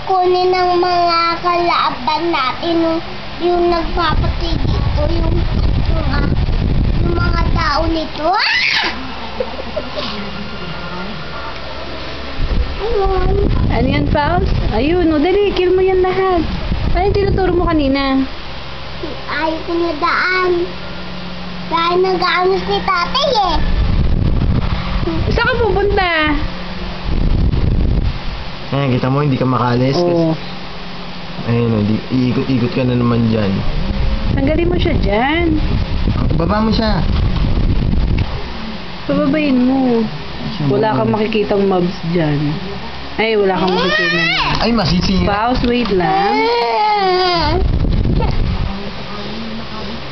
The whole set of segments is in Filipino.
kunin ng mga kalaban natin yung nagpapatay dito, yung mga tao nito. Ayun. Ano yan, Paus? Ayun, o dali, kill mo yan lahat. Ano yung tinuturo mo kanina? Ayaw ko na daan. Dahil nag-aamos ni tatay eh. Saan ka pupunta? Eh, kita mo, hindi ka makalis. Oo. Ayun, iikot-ikot ka na naman dyan. Tanggalin mo siya dyan. Baba mo siya. Pababayin mo. Wala kang makikitang mobs dyan. Ay, wala kang makikita. Ay, masisira. Paus, wait lang.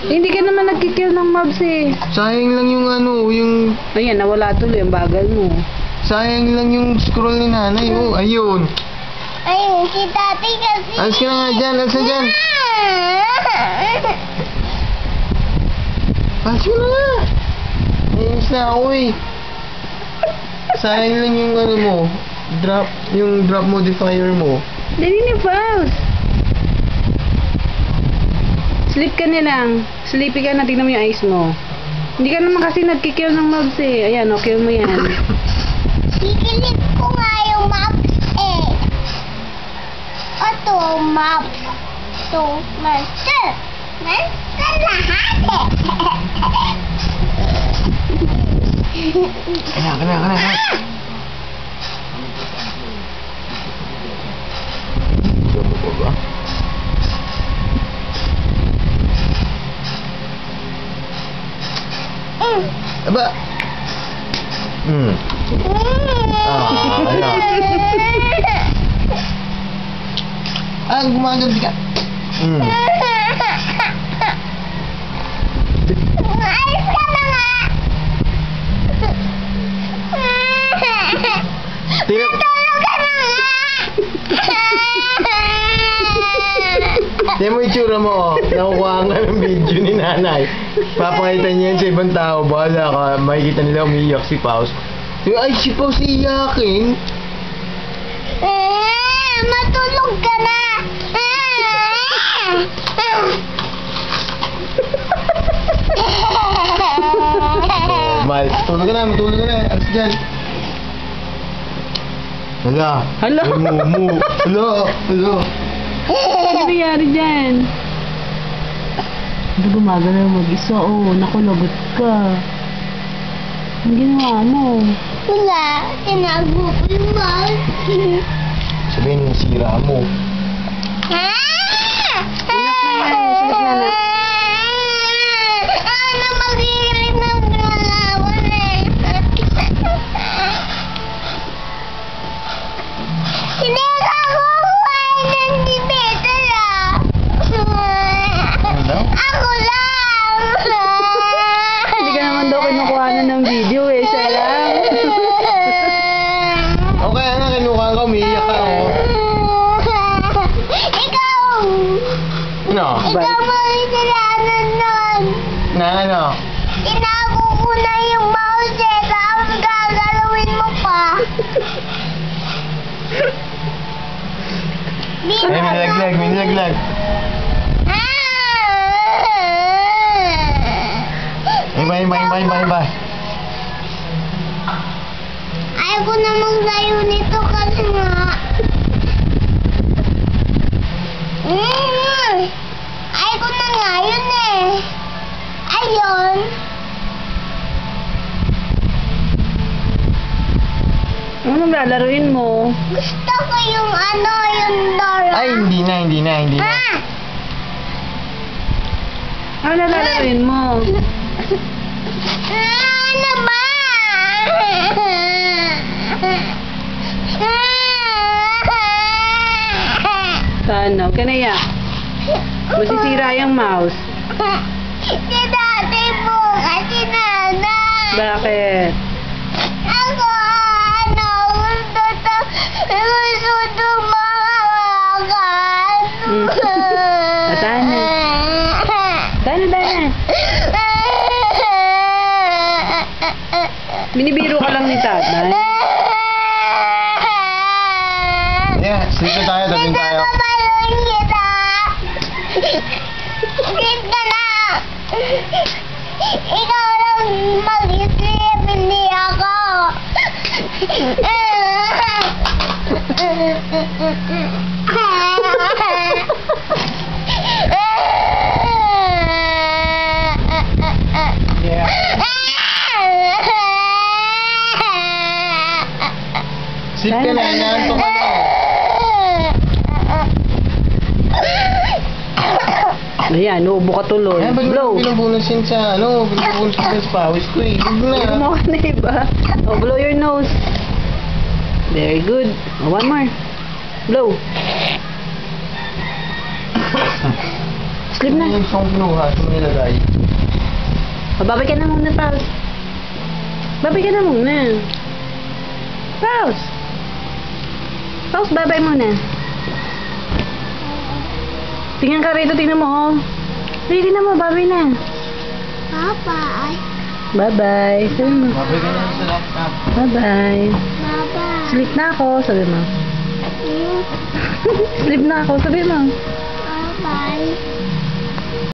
Hindi ka naman nagkikill ng mobs eh. Sayang lang yung yung... Ayan, nawala tuloy ang bagal mo. Sayang lang yung scroll ni nanay. Oh, ayun. Ayun, si tatay kasi. Alis ka na nga dyan, alis na dyan. Alis mo na nga. Nainis na ako eh. Sayang lang yung mo. Yung drop modifier mo. Dali na, Paus. Sleep ka na lang. Sleepy ka na, tignan mo yung eyes mo. Hindi ka naman kasi nagkikill ng mobs eh. Ayan, o, kill mo yan. Kikilip ko nga yung maps eh. Ito, maps. Ito, monster. Monster lahat eh. Kana. Coba ko ba? Aba. Gumaganti ka. Alis ka na nga. Tingnan. Tulog ka na nga. Tingnan mo yung itsura mo, oh. Nakukuha nga ng video ni nanay. Papakita niya yan sa ibang tao. Bahala ka, makikita nila umiiyak si Paus. Ay, si Paus iiyakin. Matulog ka na. Mal, matulog ka na. Alis dyan. Hala. Hala. Hala. Ano nangyari dyan? Hindi gumagalaw mag-isa. Oh, naku, lagot ka. Ang ginawa mo? Wala, tinago ko yung mouse. Sabihin yung sira mo. Ano mag-iilig ng galawan eh. Hindi ka kukuhain ng dibetal ah. Ano? Ako lang. Hindi ka naman daw kinukuha na ng video eh. Siya lang. Okay na, kinuha ka, umiiyak ka, oh. Ikaw. Ano? Ikaw mo yung nilanan nun. Na ano? Tinago ko na yung mouse eh. Tapos gagalawin mo pa. Ay, may nilaglag. Iba. Ayaw ko na maglayo nito kasi nga. Ayaw ko na nga yun eh. Ayun. Ano lalaruin mo? Gusto ko yung yung Dora. Ay, hindi na. Ano lalaruin mo? Ano ba? Ano? Kanaya? Masisira yung mouse. Si dati po kasi nanay. Bakit? Ako, gusto mahawakan. Dana. Binibiro ka lang ni tatay. Yeah, sleep na tayo, tabing tayo. Pinagpapaluin kita. Sleep ka na. Ikaw lang mag-sleep, hindi ako. Yeah. Sleep ka na, inaantok ka na. Ayan, uubo ka tuloy. Ba't Blow. mo binubunusin sa, binubunusin sa pawis ko eh. Huwag na. Gumawa na iba. Oh, blow your nose. Very good. Oh, one more. Blow. Sleep Ano na. yung song kinuha? Ito mo nilagay. Oh, babay ka na muna, Pause. Babay ka na muna. Pause. Pause, babay muna. Tingnan ka rito, tingnan mo, oh. Ready na mo, babay na. Bye-bye. Bye-bye. Sabi mo. Mabay ka na sa laptop. Bye-bye. Bye-bye. Sleep na ako, sabi mo. Sleep na ako, sabi mo. Bye-bye.